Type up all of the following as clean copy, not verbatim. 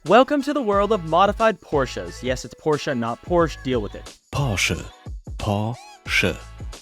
Welcome to the world of modified Porsches. Yes, it's Porsche, not Porsche. Deal with it. Porsche.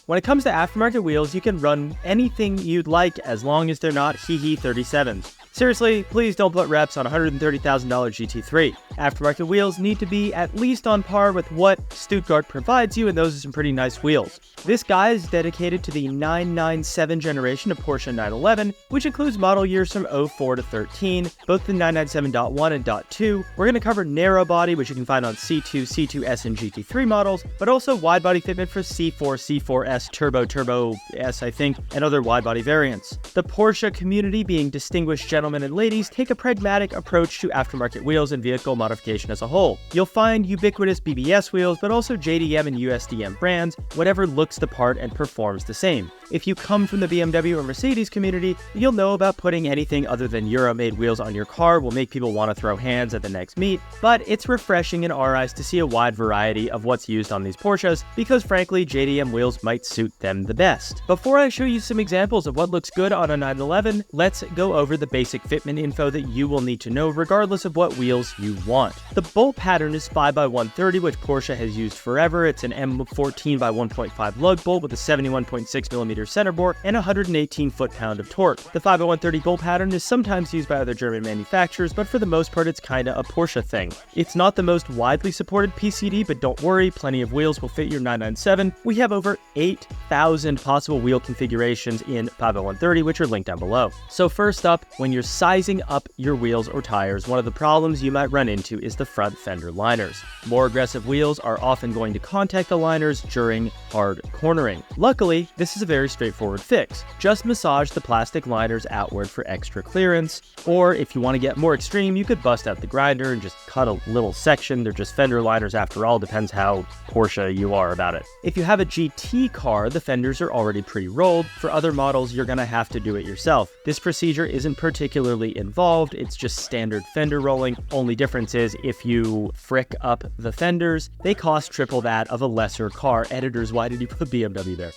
When it comes to aftermarket wheels, you can run anything you'd like as long as they're not hee-hee 37s. Seriously, please don't put reps on a $130,000 GT3. Aftermarket wheels need to be at least on par with what Stuttgart provides you, and those are some pretty nice wheels. This guide is dedicated to the 997 generation of Porsche 911, which includes model years from 04 to 13, both the 997.1 and .2. We're going to cover narrow body, which you can find on C2, C2S, and GT3 models, but also wide body fitment for C4, C4S, Turbo S, I think, and other wide body variants. The Porsche community, being distinguished gentlemen and ladies, take a pragmatic approach to aftermarket wheels and vehicle modification as a whole. You'll find ubiquitous BBS wheels, but also JDM and USDM brands, whatever looks the part and performs the same. If you come from the BMW or Mercedes community, you'll know about putting anything other than Euro-made wheels on your car will make people want to throw hands at the next meet, but it's refreshing in our eyes to see a wide variety of what's used on these Porsches, because frankly, JDM wheels might suit them the best. Before I show you some examples of what looks good on a 911, let's go over the basic fitment info that you will need to know regardless of what wheels you want. The bolt pattern is 5x130, which Porsche has used forever. It's an M14x1.5 lug bolt with a 71.6mm center bore and 118 foot-pound of torque. The 5x130 bolt pattern is sometimes used by other German manufacturers, but for the most part it's kinda a Porsche thing. It's not the most widely supported PCD, but don't worry, plenty of wheels will fit your 997. We have over 8,000 possible wheel configurations in 5x130, which are linked down below. So first up, when you're sizing up your wheels or tires, one of the problems you might run into is the front fender liners. More aggressive wheels are often going to contact the liners during hard cornering. Luckily, this is a very straightforward fix. Just massage the plastic liners outward for extra clearance, or if you want to get more extreme, you could bust out the grinder and just cut a little section. They're just fender liners after all, depends how Porsche you are about it. If you have a GT car, the fenders are already pre-rolled. For other models, you're gonna have to do it yourself. This procedure isn't particularly involved, it's just standard fender rolling. Only difference is if you frick up the fenders, they cost triple that of a lesser car. Editors, why did you put BMW there?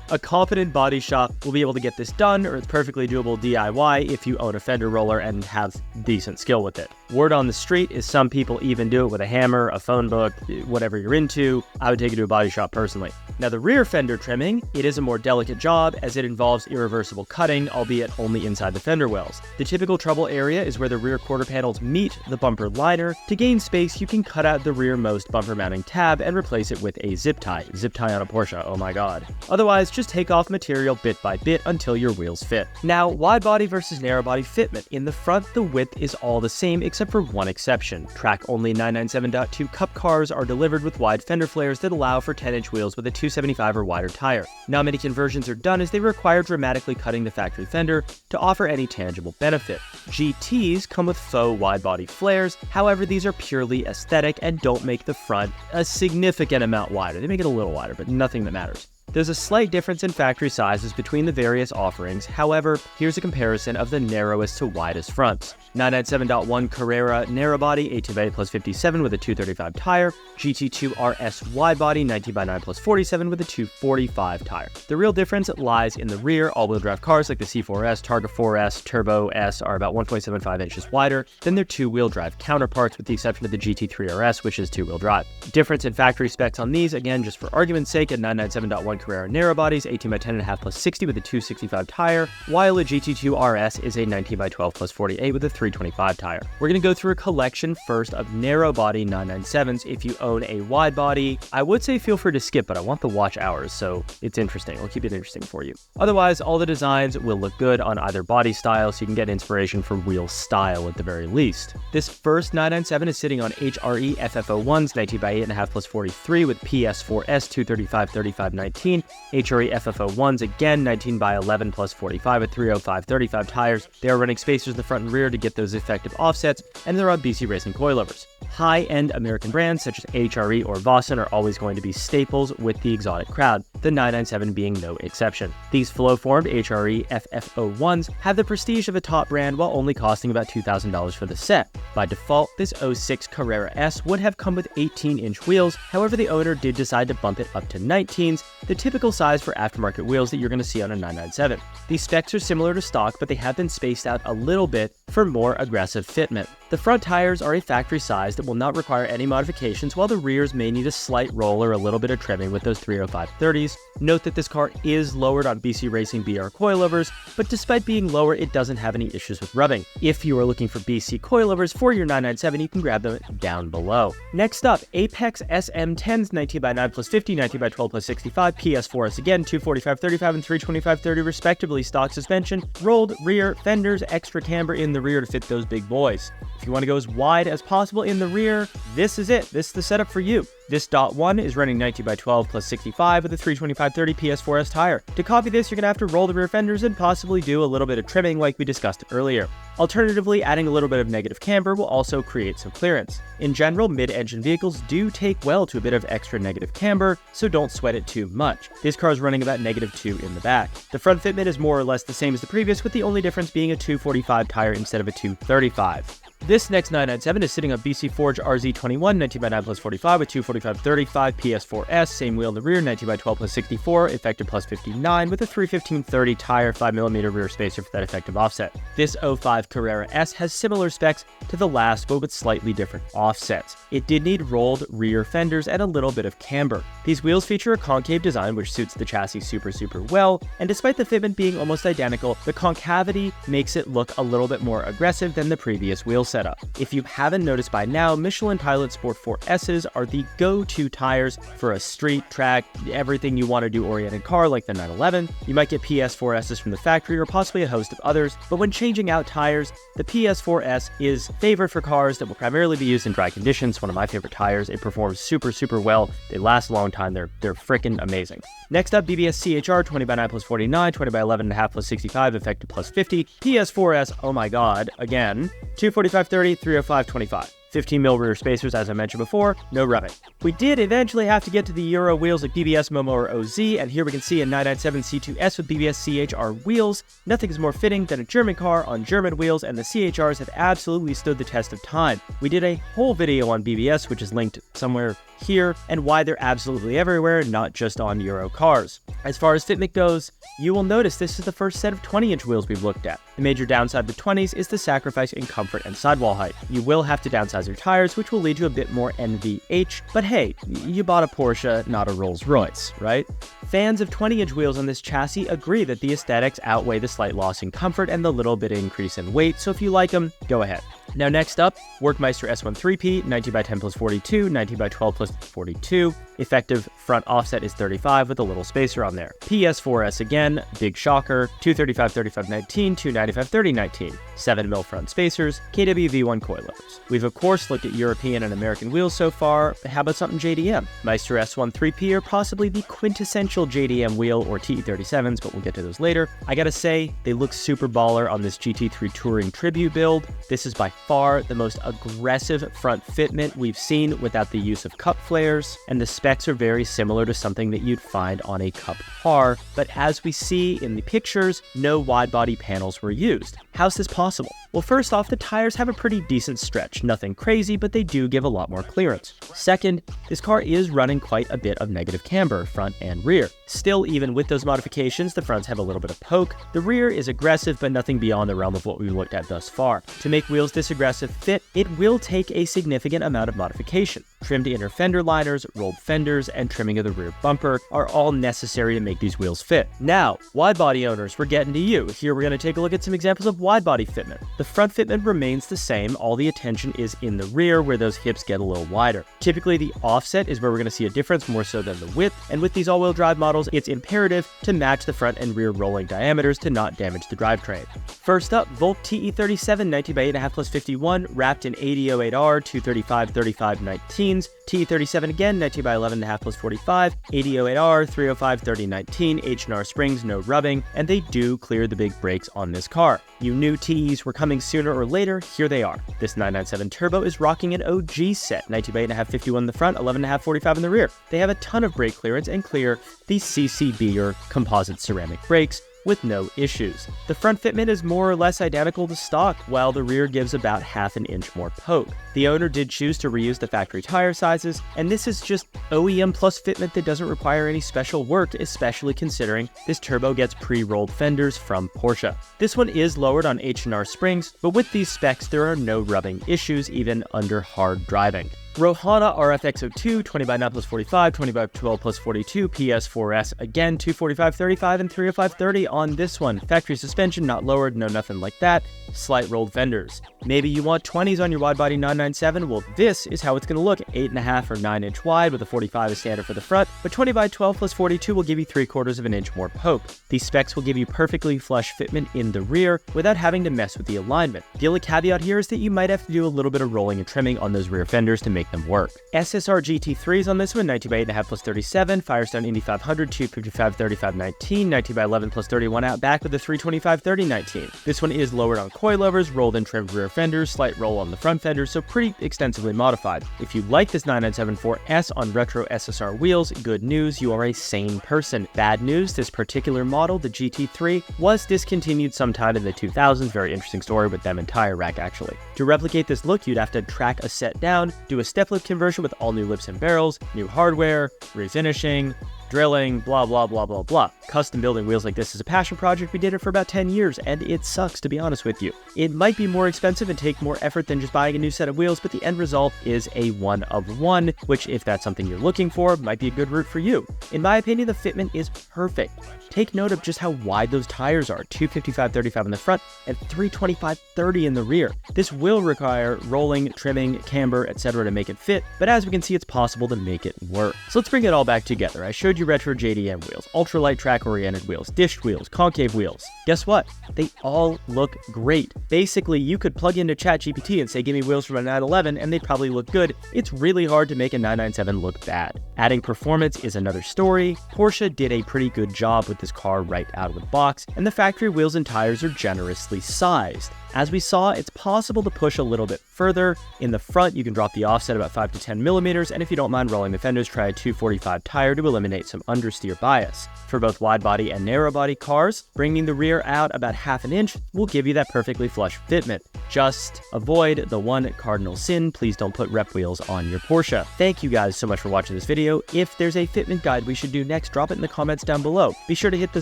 A competent body shop will be able to get this done, or it's perfectly doable DIY if you own a fender roller and have decent skill with it. Word on the street is some people even do it with a hammer, a phone book, whatever you're into. I would take it to a body shop personally. Now the rear fender trimming, it is a more delicate job as it involves irreversible cutting, albeit only inside the fender wells. The typical trouble area is where the rear quarter panels meet the bumper liner. To gain space, you can cut out the rearmost bumper mounting tab and replace it with a zip tie. Zip tie on a Porsche, oh my god. Otherwise, just take off material bit by bit until your wheels fit. Now, wide body versus narrow body fitment. In the front, the width is all the same except for one exception. Track-only 997.2 Cup cars are delivered with wide fender flares that allow for 10-inch wheels with a 275 or wider tire. Not many conversions are done as they require dramatically cutting the factory fender to offer any tangible benefit. GTs come with faux wide body flares, however these are purely aesthetic and don't make the front a significant amount wider. They make it a little wider, but nothing that matters. There's a slight difference in factory sizes between the various offerings. However, here's a comparison of the narrowest to widest fronts. 997.1 Carrera narrow body 18x8 plus 57 with a 235 tire, GT2 RS wide body 19x9 plus 47 with a 245 tire. The real difference lies in the rear. All-wheel drive cars like the C4S, Targa 4S, Turbo S are about 1.75 inches wider than their two-wheel drive counterparts, with the exception of the GT3 RS, which is two-wheel drive. Difference in factory specs on these, again, just for argument's sake, at 997.1 Carrera narrow bodies 18x10.5 plus 60 with a 265 tire, while a GT2 RS is a 19x12 plus 48 with a 325 tire. We're going to go through a collection first of narrow body 997s. If you own a wide body, I would say feel free to skip, but I want the watch hours, so it's interesting. We'll keep it interesting for you. Otherwise, all the designs will look good on either body style, so you can get inspiration for wheel style at the very least. This first 997 is sitting on HRE FF01s 19x8.5 plus 43 with PS4S 235 35 19. HRE FF01s again 19x11 plus 45 with 305 35 tires. They are running spacers in the front and rear to get those effective offsets, and they're on BC Racing coilovers. High-end American brands such as HRE or Vossen are always going to be staples with the exotic crowd, the 997 being no exception. These flow-formed HRE FF01s have the prestige of a top brand while only costing about $2,000 for the set. By default, this 06 Carrera S would have come with 18-inch wheels, however the owner did decide to bump it up to 19s, the typical size for aftermarket wheels that you're going to see on a 997. These specs are similar to stock, but they have been spaced out a little bit for more aggressive fitment. The front tires are a factory size that will not require any modifications, while the rears may need a slight roll or a little bit of trimming with those 305/30s. Note that this car is lowered on BC Racing BR coilovers, but despite being lower, it doesn't have any issues with rubbing. If you are looking for BC coilovers for your 997, you can grab them down below. Next up, Apex SM10s 19x9 plus 50, 19x12 plus 65, PS4S again, 245/35 and 325/30 respectively, stock suspension, rolled rear fenders, extra camber in the rear to fit those big boys. If you want to go as wide as possible in the rear, this is it. This is the setup for you. This .1 is running 19x12 plus 65 with a 325/30 PS4S tire. To copy this, you're going to have to roll the rear fenders and possibly do a little bit of trimming like we discussed earlier. Alternatively, adding a little bit of negative camber will also create some clearance. In general, mid-engine vehicles do take well to a bit of extra negative camber, so don't sweat it too much. This car is running about -2 in the back. The front fitment is more or less the same as the previous, with the only difference being a 245 tire instead of a 235. This next 997 is sitting on BC Forge RZ21 19x9 plus 45 with 245/35 PS4S, same wheel in the rear, 19x12 plus 64, effective plus 59 with a 315/30 tire, 5mm rear spacer for that effective offset. This 05 Carrera S has similar specs to the last, but with slightly different offsets. It did need rolled rear fenders and a little bit of camber. These wheels feature a concave design which suits the chassis super well, and despite the fitment being almost identical, the concavity makes it look a little bit more aggressive than the previous wheel setup. If you haven't noticed by now, Michelin Pilot Sport 4S's are the go-to tires for a street, track, everything you want to do oriented car like the 911. You might get PS4S's from the factory or possibly a host of others, but when changing out tires, the PS4S is favored for cars that will primarily be used in dry conditions. One of my favorite tires. It performs super well. They last a long time. They're freaking amazing. Next up, BBS CHR 20x9 plus 49, 20x11.5 plus 65, effective plus 50. PS4S, oh my god, again, 245/30, 305/25. 15mm rear spacers, as I mentioned before, no rubbing. We did eventually have to get to the Euro wheels like BBS Momo or OZ, and here we can see a 997 C2S with BBS CHR wheels. Nothing is more fitting than a German car on German wheels, and the CHRs have absolutely stood the test of time. We did a whole video on BBS, which is linked somewhere here, and why they're absolutely everywhere, not just on Euro cars. As far as fitment goes, you will notice this is the first set of 20-inch wheels we've looked at. The major downside with 20s is the sacrifice in comfort and sidewall height. You will have to downsize your tires, which will lead to a bit more NVH, but hey, you bought a Porsche, not a Rolls Royce, right? Fans of 20-inch wheels on this chassis agree that the aesthetics outweigh the slight loss in comfort and the little bit increase in weight, so if you like them, go ahead. Now next up, Workmeister S1 3P, 19x10 plus 42, 19x12 plus 42. Effective front offset is 35 with a little spacer on there. PS4S again, big shocker, 235/35/19, 295/30/19. 7mm front spacers, KW V1 coilovers. We've of course looked at European and American wheels so far, but how about something JDM? Meister S1 3P are possibly the quintessential JDM wheel, or TE37s, but we'll get to those later. I gotta say, they look super baller on this GT3 Touring Tribute build. This is by far the most aggressive front fitment we've seen without the use of cup flares, and the specs are very similar to something that you'd find on a cup car, but as we see in the pictures, no wide body panels were used. How's this possible? Well, first off, the tires have a pretty decent stretch. Nothing crazy, but they do give a lot more clearance. Second, this car is running quite a bit of negative camber, front and rear. Still, even with those modifications, the fronts have a little bit of poke. The rear is aggressive, but nothing beyond the realm of what we've looked at thus far. To make wheels this aggressive fit, it will take a significant amount of modification. Trimmed inner fender liners, rolled fenders, and trimming of the rear bumper are all necessary to make these wheels fit. Now, wide body owners, we're getting to you. Here we're going to take a look at some examples of wide body fitment. The front fitment remains the same, all the attention is in the rear where those hips get a little wider. Typically the offset is where we're going to see a difference more so than the width, and with these all-wheel drive models, it's imperative to match the front and rear rolling diameters to not damage the drivetrain. First up, Volt TE37 19x8.5 plus 51, wrapped in 8008R 235/35/19s, TE37 again, 19x11.5 plus 45, 8008R 305/30/19, H&R springs, no rubbing, and they do clear the big brakes on this car. You knew TEs were coming coming sooner or later, here they are. This 997 Turbo is rocking an OG set, 19x8.5 51 in the front, 11.5 45 in the rear. They have a ton of brake clearance and clear the CCB or composite ceramic brakes with no issues. The front fitment is more or less identical to stock, while the rear gives about half an inch more poke. The owner did choose to reuse the factory tire sizes, and this is just OEM plus fitment that doesn't require any special work, especially considering this Turbo gets pre-rolled fenders from Porsche. This one is lowered on H&R springs, but with these specs there are no rubbing issues even under hard driving. Rohana RFX02, 20x9 plus 45, 20x12 plus 42, PS4S, again 245/35 and 305/30 on this one. Factory suspension, not lowered, no nothing like that. Slight rolled fenders. Maybe you want 20s on your widebody 997, well this is how it's going to look, 8.5 or 9 inch wide with a 45 as standard for the front, but 20x12 plus 42 will give you 3/4 of an inch more poke. These specs will give you perfectly flush fitment in the rear without having to mess with the alignment. The only caveat here is that you might have to do a little bit of rolling and trimming on those rear fenders to make them work. SSR GT3s on this one, 19x8.5 plus 37, Firestone Indy 500, 255/35/19, 19x11 plus 31 out back with a 325/30/19. This one is lowered on coilovers, rolled and trimmed rear fenders, slight roll on the front fenders, so pretty extensively modified. If you like this 997 4S on retro SSR wheels, good news, you are a sane person. Bad news, this particular model, the GT3, was discontinued sometime in the 2000s, very interesting story with them and tire rack actually. To replicate this look, you'd have to track a set down, do a step lip conversion with all new lips and barrels, new hardware, refinishing, drilling, blah, blah, blah, blah, blah. Custom building wheels like this is a passion project. We did it for about 10 years, and it sucks, to be honest with you. It might be more expensive and take more effort than just buying a new set of wheels, but the end result is a one of one, which, if that's something you're looking for, might be a good route for you. In my opinion, the fitment is perfect. Take note of just how wide those tires are, 255/35 in the front and 325/30 in the rear. This will require rolling, trimming, camber, etc. to make it fit, but as we can see, it's possible to make it work. So let's bring it all back together. I showed you retro JDM wheels, ultralight track-oriented wheels, dished wheels, concave wheels. Guess what? They all look great. Basically, you could plug into ChatGPT and say, give me wheels from a 911, and they'd probably look good. It's really hard to make a 997 look bad. Adding performance is another story. Porsche did a pretty good job with this car right out of the box, and the factory wheels and tires are generously sized. As we saw, it's possible to push a little bit further. In the front, you can drop the offset about 5 to 10 millimeters, and if you don't mind rolling the fenders, try a 245 tire to eliminate some understeer bias. For both widebody and narrowbody cars, bringing the rear out about half an inch will give you that perfectly flush fitment. Just avoid the one cardinal sin: please don't put rep wheels on your Porsche. Thank you guys so much for watching this video. If there's a fitment guide we should do next, drop it in the comments down below. Be sure to hit the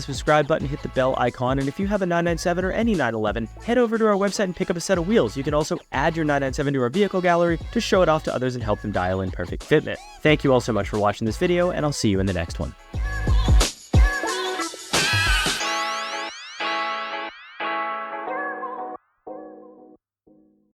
subscribe button, hit the bell icon, and if you have a 997 or any 911, head over to our website and pick up a set of wheels. You can also add your 997 to our vehicle gallery to show it off to others and help them dial in perfect fitment. Thank you all so much for watching this video, and I'll see you in the next one.